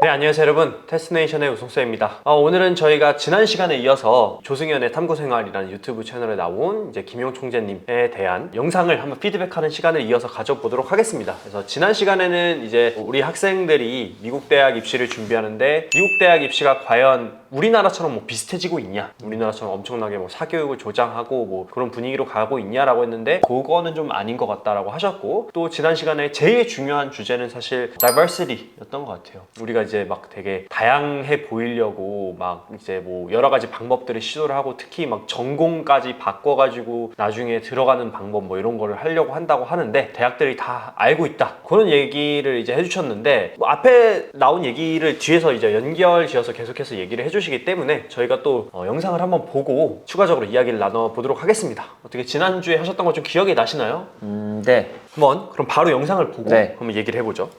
네, 안녕하세요 여러분, 테스트네이션의 우송쌤입니다. 오늘은 저희가 지난 시간에 이어서 조승연의 탐구생활이라는 유튜브 채널에 나온 이제 김용 총재님에 대한 영상을 한번 피드백하는 시간을 이어서 가져보도록 하겠습니다. 그래서 지난 시간에는 이제 우리 학생들이 미국 대학 입시를 준비하는데 미국 대학 입시가 과연 우리나라처럼 뭐 비슷해지고 있냐, 우리나라처럼 엄청나게 뭐 사교육을 조장하고 뭐 그런 분위기로 가고 있냐라고 했는데 그거는 좀 아닌 것 같다라고 하셨고, 또 지난 시간에 제일 중요한 주제는 사실 diversity였던 것 같아요. 우리가 이제 막 되게 다양해 보이려고 막 이제 뭐 여러 가지 방법들을 시도를 하고, 특히 막 전공까지 바꿔가지고 나중에 들어가는 방법 뭐 이런 거를 하려고 한다고 하는데 대학들이 다 알고 있다, 그런 얘기를 이제 해주셨는데, 뭐 앞에 나온 얘기를 뒤에서 이제 연결 지어서 계속해서 얘기를 해주시기 때문에 저희가 또 영상을 한번 보고 추가적으로 이야기를 나눠보도록 하겠습니다. 어떻게 지난주에 하셨던 거 좀 기억이 나시나요? 네. 한번 그럼 바로 영상을 보고 네. 한번 얘기를 해보죠.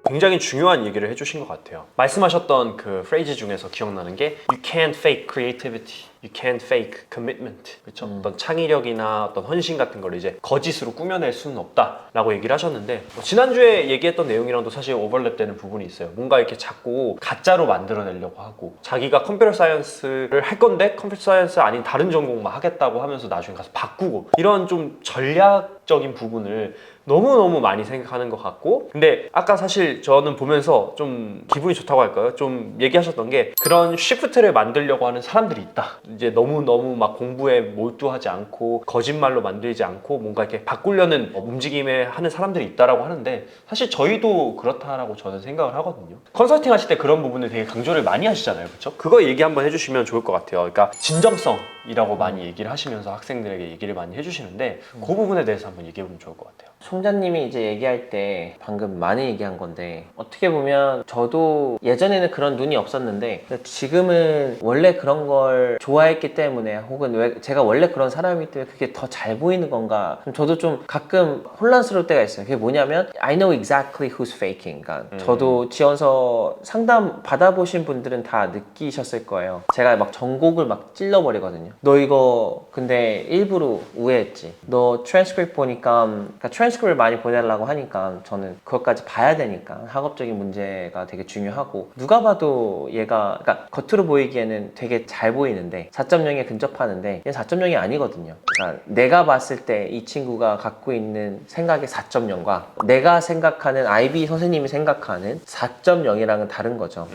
굉장히 중요한 얘기를 해주신 것 같아요. 말씀하셨던 그 프레이즈 중에서 기억나는 게 You can't fake creativity, you can't fake commitment. 그렇죠? 어떤 창의력이나 어떤 헌신 같은 걸 이제 거짓으로 꾸며낼 수는 없다라고 얘기를 하셨는데, 지난주에 얘기했던 내용이랑도 사실 오버랩되는 부분이 있어요. 뭔가 이렇게 자꾸 가짜로 만들어내려고 하고, 자기가 컴퓨터 사이언스를 할 건데 컴퓨터 사이언스 아닌 다른 전공만 하겠다고 하면서 나중에 가서 바꾸고, 이런 좀 전략적인 부분을 너무너무 많이 생각하는 것 같고, 근데 아까 사실 저는 보면서 좀 기분이 좋다고 할까요? 좀 얘기하셨던 게 그런 시프트를 만들려고 하는 사람들이 있다. 이제 너무너무 막 공부에 몰두하지 않고 거짓말로 만들지 않고 뭔가 이렇게 바꾸려는 움직임에 하는 사람들이 있다라고 하는데, 사실 저희도 그렇다라고 저는 생각을 하거든요. 컨설팅 하실 때 그런 부분을 되게 강조를 많이 하시잖아요. 그렇죠? 그거 얘기 한번 해주시면 좋을 것 같아요. 그러니까 진정성이라고 많이 얘기를 하시면서 학생들에게 얘기를 많이 해주시는데, 그 부분에 대해서 한번 얘기해보면 좋을 것 같아요. 총장님이 이제 얘기할 때 방금 많이 얘기한 건데, 어떻게 보면 저도 예전에는 그런 눈이 없었는데 지금은 원래 그런 걸 좋아했기 때문에, 혹은 왜 제가 원래 그런 사람이기 때문에 그게 더 잘 보이는 건가, 저도 좀 가끔 혼란스러울 때가 있어요. 그게 뭐냐면 I know exactly who's faking. 그러니까 저도 지원서 상담 받아보신 분들은 다 느끼셨을 거예요. 제가 막 전곡을 막 찔러버리거든요. 너 이거 근데 일부러 우회했지, 너 트랜스크립트 보니까, 그러니까 트랜스크립트를 많이 보내려고 하니까 저는 그것까지 봐야 되니까 학업적인 문제가 되게 중요하고, 누가 봐도 얘가, 그러니까 겉으로 보이기에는 되게 잘 보이는데 4.0에 근접하는데 얘는 4.0이 아니거든요. 그러니까 내가 봤을 때 이 친구가 갖고 있는 생각의 4.0과 내가 생각하는 IB 선생님이 생각하는 4.0이랑은 다른 거죠.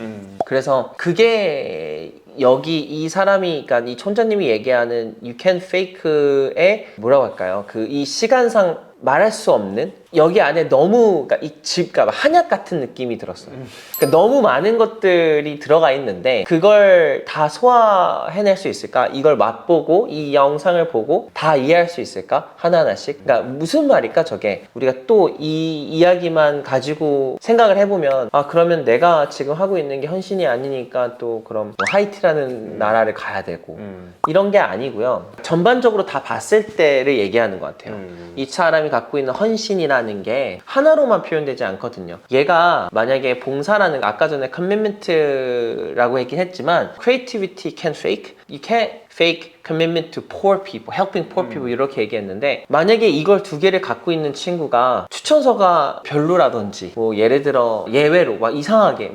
그래서 그게 여기 이 사람이, 그러니까 이 총장님이 얘기하는 You can fake의 뭐라고 할까요? 그 이 시간상 말할 수 없는, 여기 안에 너무, 그러니까 이 그러니까 한약 같은 느낌이 들었어요. 그러니까 너무 많은 것들이 들어가 있는데 그걸 다 소화해낼 수 있을까? 이걸 맛보고 이 영상을 보고 다 이해할 수 있을까? 하나하나씩. 그러니까 무슨 말일까 저게? 우리가 또 이 이야기만 가지고 생각을 해보면, 아 그러면 내가 지금 하고 있는 게 헌신이 아니니까 또 그럼 뭐 하이티라는 나라를 가야 되고 이런 게 아니고요. 전반적으로 다 봤을 때를 얘기하는 것 같아요. 이 사람이 갖고 있는 헌신이라는 게 하나로만 표현되지 않거든요. 얘가 만약에 봉사라는, 아까 전에 commitment라고 얘기는 했지만 creativity can fake, you can't fake commitment to poor people, helping poor people, 이렇게 얘기했는데, 만약에 이걸 두 개를 갖고 있는 친구가 추천서가 별로라든지, 뭐 예를 들어 예외로 막 이상하게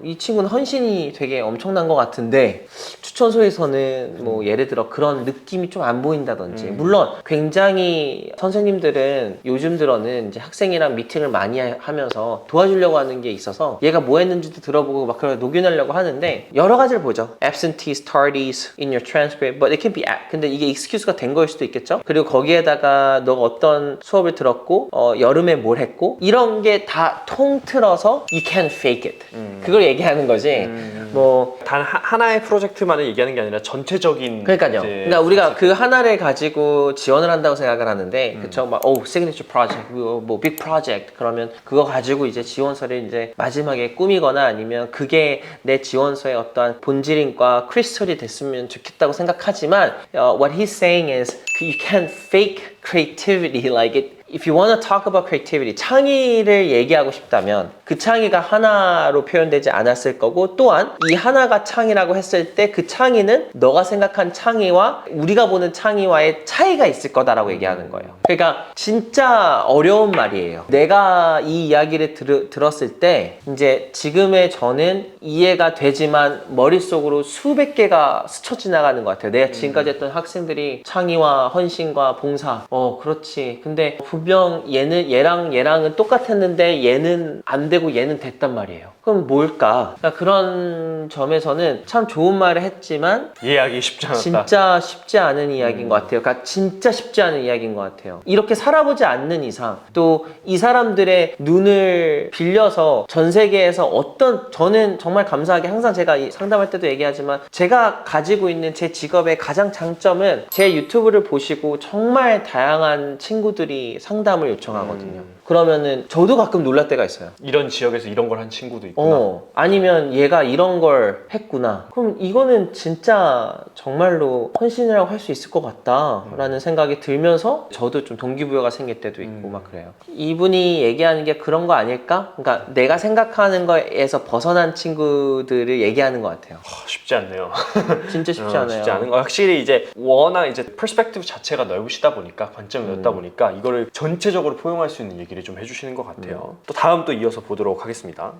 이 친구는 헌신이 되게 엄청난 것 같은데 추천서에서는 뭐 예를 들어 그런 느낌이 좀 안 보인다든지, 물론 굉장히 선생님들은 요즘 들어는 이제 학생이랑 미팅을 많이 하면서 도와주려고 하는 게 있어서 얘가 뭐 했는지도 들어보고 막 그걸 녹여내려고 하는데, 여러 가지를 보죠. absentees, tardies in your transcript, but it can be, 근데 이게 excuse가 된 거일 수도 있겠죠. 그리고 거기에다가 너가 어떤 수업을 들었고 여름에 뭘 했고, 이런 게 다 통틀어서 you can fake it, 그걸 얘기하는 거지. 뭐 단 하나의 프로젝트만을 얘기하는 게 아니라 전체적인 그러니까요. 이제 그러니까 우리가 그 하나를 가지고 지원을 한다고 생각을 하는데, 그쵸? 막, signature project, 뭐, big project. 그러면 그거 가지고 이제 지원서를 이제 마지막에 꾸미거나 아니면 그게 내 지원서의 어떠한 본질인과 크리스털이 됐으면 좋겠다고 생각하지만, what he's saying is, you can't fake creativity like it. If you want to talk about creativity, 창의를 얘기하고 싶다면 그 창의가 하나로 표현되지 않았을 거고, 또한 이 하나가 창의라고 했을 때 그 창의는 너가 생각한 창의와 우리가 보는 창의와의 차이가 있을 거다라고 얘기하는 거예요. 그러니까 진짜 어려운 말이에요. 내가 이 이야기를 들었을 때 이제 지금의 저는 이해가 되지만 머릿속으로 수백 개가 스쳐 지나가는 것 같아요. 내가 지금까지 했던 학생들이 창의와 헌신과 봉사, 그렇지. 근데 분명 얘랑은 똑같았는데 얘는 안 되고 얘는 됐단 말이에요. 그럼 뭘까? 그러니까 그런 점에서는 참 좋은 말을 했지만 이해하기 쉽지 않았다. 진짜 쉽지 않은 이야기인 것 같아요. 그러니까 진짜 쉽지 않은 이야기인 것 같아요. 이렇게 살아보지 않는 이상, 또 이 사람들의 눈을 빌려서 전 세계에서 저는 정말 감사하게 항상 제가 상담할 때도 얘기하지만, 제가 가지고 있는 제 직업의 가장 장점은 제 유튜브를 보시고 정말 다양한 친구들이 상담을 요청하거든요. 그러면은 저도 가끔 놀랄 때가 있어요. 이런 지역에서 이런 걸 한 친구도 있구나. 아니면 얘가 이런 걸 했구나. 그럼 이거는 진짜 정말로 헌신이라고 할 수 있을 것 같다라는 생각이 들면서 저도 좀 동기부여가 생길 때도 있고 막 그래요. 이분이 얘기하는 게 그런 거 아닐까? 그러니까 내가 생각하는 거에서 벗어난 친구들을 얘기하는 것 같아요. 쉽지 않네요. 진짜 쉽지 않아요. 쉽지 않은 거. 확실히 이제 워낙 이제 퍼스펙티브 자체가 넓으시다 보니까, 관점이 넓다 보니까 이거를 전체적으로 포용할 수 있는 얘기를 좀 해주시는 것 같아요. 또 다음 또 이어서 보도록 하겠습니다.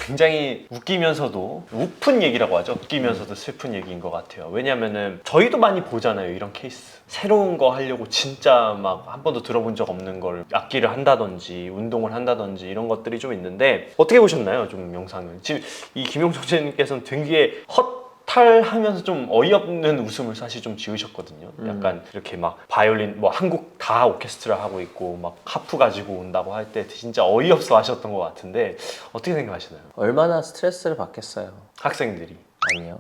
굉장히 웃기면서도 우픈 얘기라고 하죠. 웃기면서도 슬픈 얘기인 것 같아요. 왜냐면은 저희도 많이 보잖아요, 이런 케이스. 새로운 거 하려고 진짜 막 한 번도 들어본 적 없는 걸 악기를 한다든지 운동을 한다든지 이런 것들이 좀 있는데, 어떻게 보셨나요? 좀 영상을. 지금 이 김용석 선생님께서는 되게 탈하면서 좀 어이없는 웃음을 사실 좀 지으셨거든요. 약간 이렇게 막 바이올린, 뭐 한국 다 오케스트라 하고 있고 막 하프 가지고 온다고 할 때 진짜 어이없어 하셨던 것 같은데, 어떻게 생각하시나요? 얼마나 스트레스를 받겠어요. 학생들이. 아니요.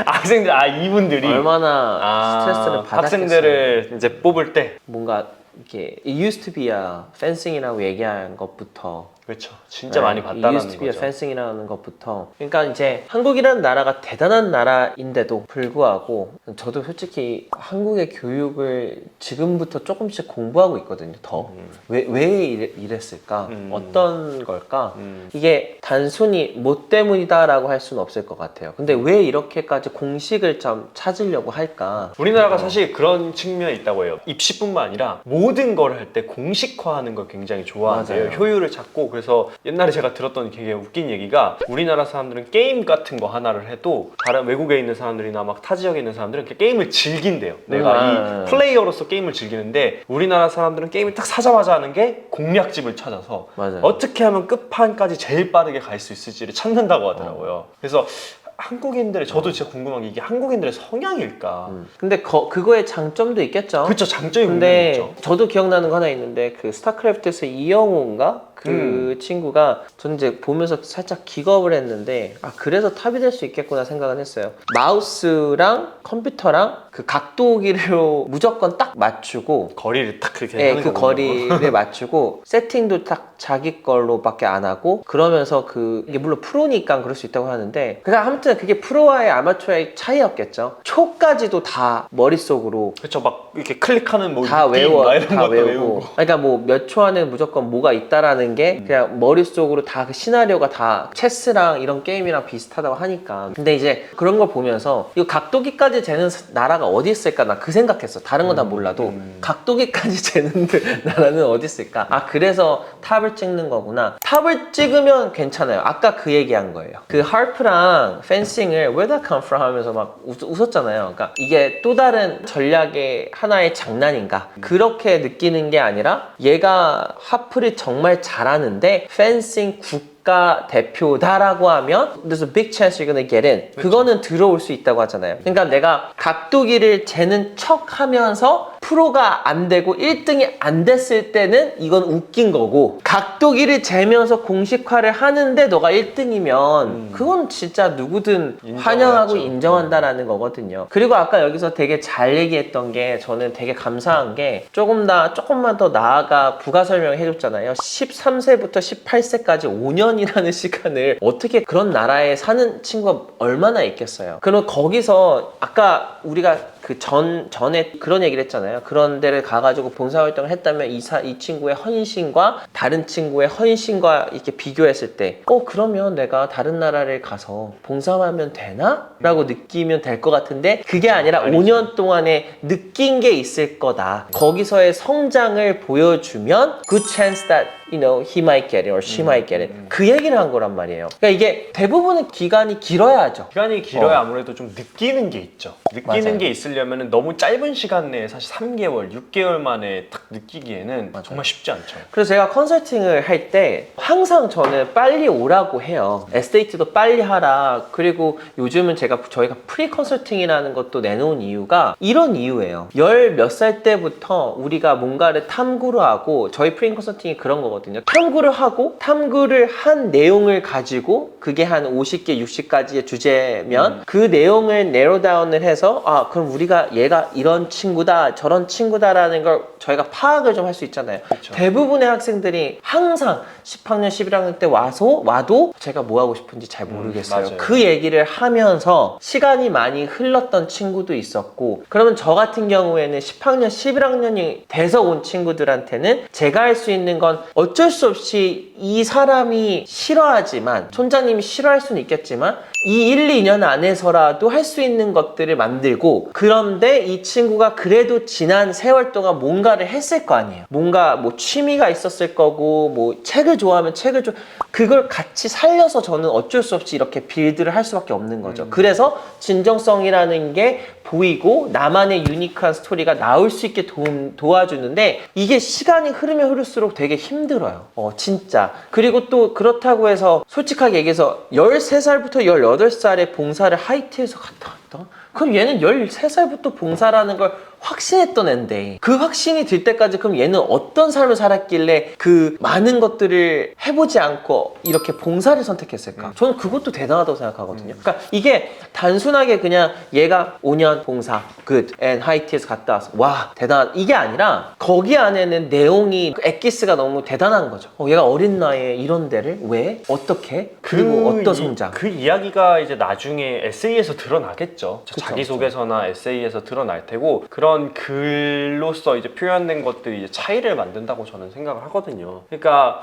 학생들, 이분들이 얼마나 스트레스를 받았겠어요. 학생들을 이제 뽑을 때. 뭔가 이렇게 it used to be a fencing이라고 얘기한 것부터, 그렇죠. 진짜 많이 봤다는 used to be a 거죠. fencing이라는 것부터, 그러니까 이제 한국이라는 나라가 대단한 나라인데도 불구하고 저도 솔직히 한국의 교육을 지금부터 조금씩 공부하고 있거든요. 더 왜 이랬을까? 어떤 걸까? 이게 단순히 뭐 때문이다라고 할 수는 없을 것 같아요. 근데 왜 이렇게까지 공식을 좀 찾으려고 할까? 우리나라가 사실 그런 측면이 있다고 해요. 입시뿐만 아니라 모든 걸 할 때 공식화하는 걸 굉장히 좋아하세요. 맞아요. 효율을 찾고. 그래서 옛날에 제가 들었던 되게 웃긴 얘기가, 우리나라 사람들은 게임 같은 거 하나를 해도 다른 외국에 있는 사람들이나 막 타 지역에 있는 사람들은 이렇게 게임을 즐긴대요. 내가 이 플레이어로서 게임을 즐기는데, 우리나라 사람들은 게임을 딱 사자마자 하는 게 공략집을 찾아서 맞아요. 어떻게 하면 끝판까지 제일 빠르게 갈 수 있을지를 찾는다고 하더라고요. 그래서 한국인들의, 저도 진짜 궁금한 게 이게 한국인들의 성향일까? 근데 그거의 장점도 있겠죠. 그렇죠. 장점이 분명히 근데 있죠. 저도 기억나는 거 하나 있는데, 그 스타크래프트에서 이영호인가? 그 친구가 저는 이제 보면서 살짝 기겁을 했는데 아 그래서 탑이 될 수 있겠구나 생각은 했어요. 마우스랑 컴퓨터랑 그 각도기로 무조건 딱 맞추고 거리를 딱 그렇게 네, 하는 그 거군요. 거리를 맞추고 세팅도 딱 자기 걸로밖에 안 하고 그러면서 그 이게 물론 프로니까 그럴 수 있다고 하는데 그러니까 아무튼 그게 프로와의 아마추어의 차이였겠죠. 초까지도 다 머릿속으로 그렇죠. 막 이렇게 클릭하는 뭐 다 느낌, 외워 막 이런 다 것도 외우고 그러니까 뭐 몇 초 안에 무조건 뭐가 있다라는 게 그냥 머릿속으로 다 그 시나리오가 다 체스랑 이런 게임이랑 비슷하다고 하니까 근데 이제 그런 걸 보면서 이거 각도기까지 재는 나라가 어디 있을까 나 그 생각했어. 다른 건 다 몰라도 각도기까지 재는 나라는 어디 있을까. 아 그래서 탑을 찍는 거구나. 탑을 찍으면 괜찮아요. 아까 그 얘기한 거예요. 그 하프랑 펜싱을 Where that come from 하면서 막 웃었잖아요. 그러니까 이게 또 다른 전략의 하나의 장난인가 그렇게 느끼는 게 아니라 얘가 하프를 정말 잘하는데 펜싱 국가 대표다라고 하면 there's a big chance you're gonna get in. 그거는 들어올 수 있다고 하잖아요. 그러니까 내가 각도기를 재는 척 하면서 프로가 안 되고 1등이 안 됐을 때는 이건 웃긴 거고 각도기를 재면서 공식화를 하는데 너가 1등이면 그건 진짜 누구든 환영하고 인정한다라는 거거든요. 그리고 아까 여기서 되게 잘 얘기했던 게 저는 되게 감사한 게 조금만 더 나아가 부가 설명을 해줬잖아요. 13세부터 18세까지 5년이라는 시간을 어떻게 그런 나라에 사는 친구가 얼마나 있겠어요. 그럼 거기서 아까 우리가 그 전에 그런 얘기를 했잖아요. 그런 데를 가가지고 봉사활동을 했다면 이 친구의 헌신과 다른 친구의 헌신과 이렇게 비교했을 때 그러면 내가 다른 나라를 가서 봉사하면 되나? 라고 느끼면 될 것 같은데 그게 아니라 5년 동안에 느낀 게 있을 거다. 거기서의 성장을 보여주면 good chance that he might get it or she might get it. 그 얘기를 한 거란 말이에요. 그러니까 이게 대부분의 기간이 길어야죠. 기간이 길어야 아무래도 좀 느끼는 게 있죠. 느끼는 맞아요. 게 있으려면 너무 짧은 시간 내에 사실 3개월, 6개월 만에 딱 느끼기에는 정말 쉽지 않죠. 그래서 제가 컨설팅을 할 때 항상 저는 빨리 오라고 해요. 에스테이트도 빨리 하라. 그리고 요즘은 저희가 프리 컨설팅이라는 것도 내놓은 이유가 이런 이유예요. 몇 살 때부터 우리가 뭔가를 탐구를 하고 저희 프리 컨설팅이 그런 거거든요. 탐구를 하고 탐구를 한 내용을 가지고 그게 한 50개, 60가지의 주제면 그 내용을 내로다운을 해서 그럼 우리가 얘가 이런 친구다 저런 친구다라는 걸 저희가 파악을 좀 할 수 있잖아요. 그쵸. 대부분의 학생들이 항상 10학년, 11학년 때 와도 제가 뭐 하고 싶은지 잘 모르겠어요. 맞아요. 그 얘기를 하면서 시간이 많이 흘렀던 친구도 있었고 그러면 저 같은 경우에는 10학년, 11학년이 돼서 온 친구들한테는 제가 할 수 있는 건 어쩔 수 없이 이 사람이 싫어하지만 촌장님이 싫어할 수는 있겠지만 이 1, 2년 안에서라도 할 수 있는 것들을 만들고 그런데 이 친구가 그래도 지난 세월 동안 뭔가를 했을 거 아니에요. 뭔가 뭐 취미가 있었을 거고 뭐 책을 좋아하면 그걸 같이 살려서 저는 어쩔 수 없이 이렇게 빌드를 할 수밖에 없는 거죠. 그래서 진정성이라는 게 보이고 나만의 유니크한 스토리가 나올 수 있게 도와주는데 이게 시간이 흐르면 흐를수록 되게 힘들어요. 진짜. 그리고 또 그렇다고 해서 솔직하게 얘기해서 13살부터 18살에 봉사를 하이트에서 갔다 왔다? 그럼 얘는 13살부터 봉사라는 걸 확신했던 앤데 그 확신이 들 때까지 그럼 얘는 어떤 삶을 살았길래 그 많은 것들을 해보지 않고 이렇게 봉사를 선택했을까? 저는 그것도 대단하다고 생각하거든요. 그러니까 이게 단순하게 그냥 얘가 5년 봉사 good and 하이티에서 갔다 왔어 와 대단하다 이게 아니라 거기 안에는 내용이 엑기스가 너무 대단한 거죠. 얘가 어린 나이에 이런 데를 왜? 어떻게? 그리고 어떤 성장? 그 이야기가 이제 나중에 에세이에서 드러나겠죠. 그쵸, 자기소개서나 에세이에서 드러날 테고 그런 글로서 이제 표현된 것들이 이제 차이를 만든다고 저는 생각을 하거든요. 그러니까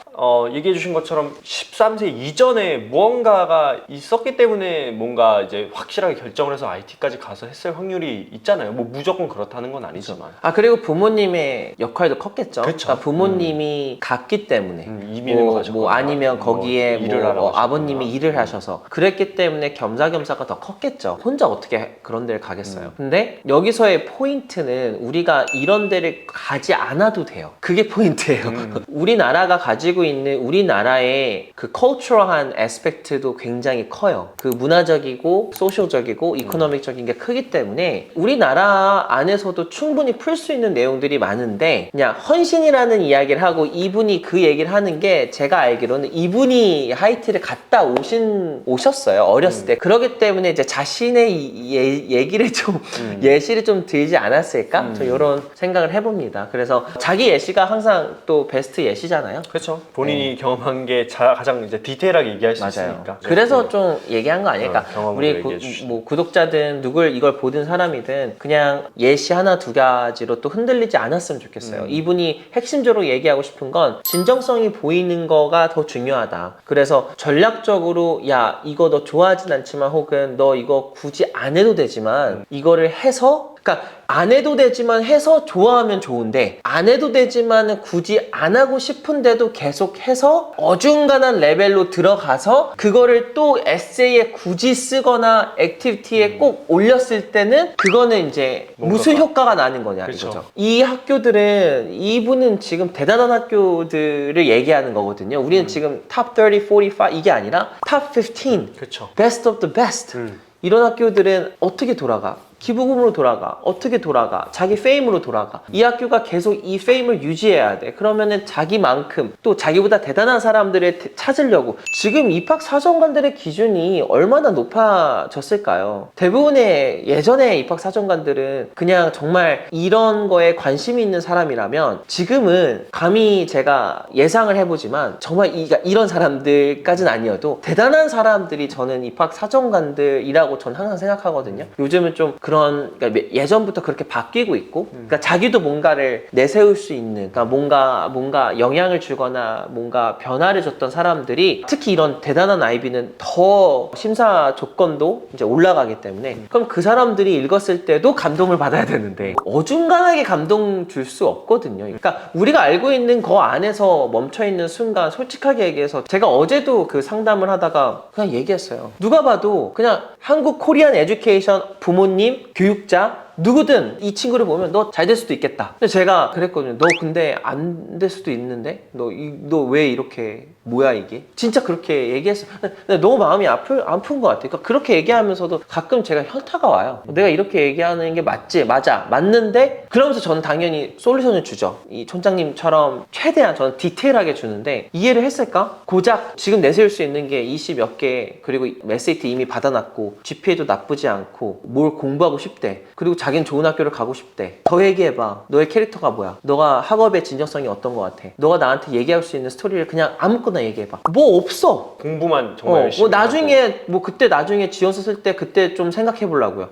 얘기해 주신 것처럼 13세 이전에 무언가가 있었기 때문에 뭔가 이제 확실하게 결정을 해서 IT까지 가서 했을 확률이 있잖아요. 뭐 무조건 그렇다는 건 아니지만. 그리고 부모님의 역할도 컸겠죠. 그쵸. 그러니까 부모님이 갔기 때문에 이민을 가셨거나 아니면 거기에 일을 하러 가셨거나. 아버님이 일을 하셔서 그랬기 때문에 겸사겸사가 더 컸겠죠. 혼자 어떻게 그런 데를 가겠어요. 근데 여기서의 포인트는 우리가 이런 데를 가지 않아도 돼요. 그게 포인트예요. 우리나라가 가지고 있는 우리나라의 그 컬처럴한 애스펙트도 굉장히 커요. 그 문화적이고 소셜적이고 이코노믹적인 게 크기 때문에 우리나라 안에서도 충분히 풀 수 있는 내용들이 많은데 그냥 헌신이라는 이야기를 하고 이분이 그 얘기를 하는 게 제가 알기로는 이분이 하이티를 갔다 오셨어요. 어렸을 때. 그러기 때문에 이제 자신의 얘기를 좀 예시를 좀 들지 않았을까? 저 이런 생각을 해봅니다. 그래서 자기 예시가 항상 또 베스트 예시잖아요. 그렇죠. 본인이 경험한 게 가장 이제 디테일하게 얘기할 수 맞아요. 있으니까. 그래서 좀 얘기한 거 아닐까? 경험으로 우리 얘기해 주시죠. 뭐 구독자든 누굴 이걸 보든 사람이든 그냥 예시 하나 두 가지로 또 흔들리지 않았으면 좋겠어요. 이분이 핵심적으로 얘기하고 싶은 건 진정성이 보이는 거가 더 중요하다. 그래서 전략적으로 야 이거 너 좋아하진 않지만 혹은 너 이거 굳이 안 해도 되지만 이거를 해서 그러니까 안 해도 되지만 해서 좋아하면 좋은데 안 해도 되지만 굳이 안 하고 싶은데도 계속 해서 어중간한 레벨로 들어가서 그거를 또 에세이에 굳이 쓰거나 액티비티에 꼭 올렸을 때는 그거는 이제 무슨 효과가 나는 거냐 그쵸. 이거죠. 이 학교들은 이분은 지금 대단한 학교들을 얘기하는 거거든요. 우리는 지금 탑 30, 45 이게 아니라 탑 15, 그렇죠. best of the best 이런 학교들은 어떻게 돌아가? 기부금으로 돌아가. 어떻게 돌아가? 자기 페임으로 돌아가. 이 학교가 계속 이 페임을 유지해야 돼. 그러면은 자기만큼 또 자기보다 대단한 사람들을 찾으려고 지금 입학 사정관들의 기준이 얼마나 높아졌을까요? 대부분의 예전에 입학 사정관들은 그냥 정말 이런 거에 관심이 있는 사람이라면 지금은 감히 제가 예상을 해보지만 정말 이런 사람들까지는 아니어도 대단한 사람들이 저는 입학 사정관들이라고 전 항상 생각하거든요. 요즘은 좀 그런 그러니까 예전부터 그렇게 바뀌고 있고 그러니까 자기도 뭔가를 내세울 수 있는 그러니까 뭔가 영향을 주거나 뭔가 변화를 줬던 사람들이 특히 이런 대단한 아이비는 더 심사 조건도 이제 올라가기 때문에 그럼 그 사람들이 읽었을 때도 감동을 받아야 되는데 어중간하게 감동 줄 수 없거든요. 그러니까 우리가 알고 있는 거 안에서 멈춰 있는 순간 솔직하게 얘기해서 제가 어제도 그 상담을 하다가 그냥 얘기했어요. 누가 봐도 그냥 한국 코리안 에듀케이션 부모님 교육자 누구든 이 친구를 보면 너 잘 될 수도 있겠다. 근데 제가 그랬거든요. 너 근데 안 될 수도 있는데 너 왜 이렇게 뭐야 이게? 진짜 그렇게 얘기했어. 근데 너무 마음이 아픈 것 같아요. 그러니까 그렇게 얘기하면서도 가끔 제가 현타가 와요. 내가 이렇게 얘기하는 게 맞지? 맞아. 맞는데 그러면서 저는 당연히 솔루션을 주죠. 이 촌장님처럼 최대한 저는 디테일하게 주는데 이해를 했을까? 고작 지금 내세울 수 있는 게 20몇 개 그리고 SAT 이미 받아놨고 GPA도 나쁘지 않고 뭘 공부하고 싶대. 그리고 자기는 좋은 학교를 가고 싶대. 더 얘기해봐. 너의 캐릭터가 뭐야? 너가 학업의 진정성이 어떤 것 같아? 너가 나한테 얘기할 수 있는 스토리를 그냥 아무거나 얘기해봐. 뭐 없어. 공부만 정말 열심히 뭐 나중에 뭐 그때 나중에 지원서 쓸 때 그때 좀 생각해 보려고요.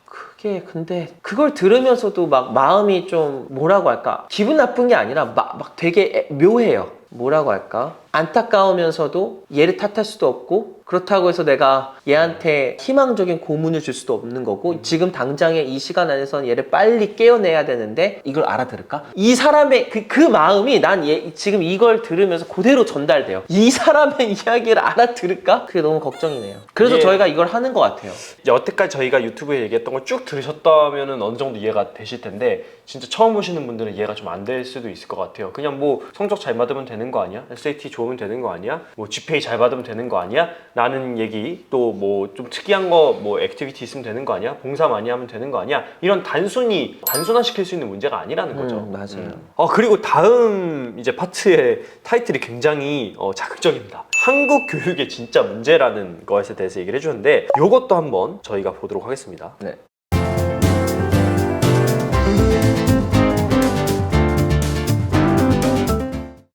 그게 근데 그걸 들으면서도 막 마음이 좀 뭐라고 할까? 기분 나쁜 게 아니라 막 되게 묘해요. 뭐라고 할까? 안타까우면서도 얘를 탓할 수도 없고 그렇다고 해서 내가 얘한테 희망적인 고문을 줄 수도 없는 거고 지금 당장에 이 시간 안에서는 얘를 빨리 깨어내야 되는데 이걸 알아들을까? 이 사람의 그 마음이 난 지금 이걸 들으면서 그대로 전달돼요. 이 사람의 이야기를 알아들을까? 그게 너무 걱정이네요. 그래서 저희가 이걸 하는 것 같아요. 이제 여태까지 저희가 유튜브에 얘기했던 걸 쭉 들으셨다면 어느 정도 이해가 되실 텐데 진짜 처음 보시는 분들은 이해가 좀 안 될 수도 있을 것 같아요. 그냥 뭐 성적 잘 받으면 되는 거 아니야? SAT 좋으면 되는 거 아니야? 뭐 GPA 잘 받으면 되는 거 아니야? 라는 얘기 또 뭐 좀 특이한 거 뭐 액티비티 있으면 되는 거 아니야? 봉사 많이 하면 되는 거 아니야? 이런 단순화시킬 수 있는 문제가 아니라는 거죠. 맞아요. 그리고 다음 이제 파트의 타이틀이 굉장히 자극적입니다. 한국 교육의 진짜 문제라는 것에 대해서 얘기를 해주는데 이것도 한번 저희가 보도록 하겠습니다. 네.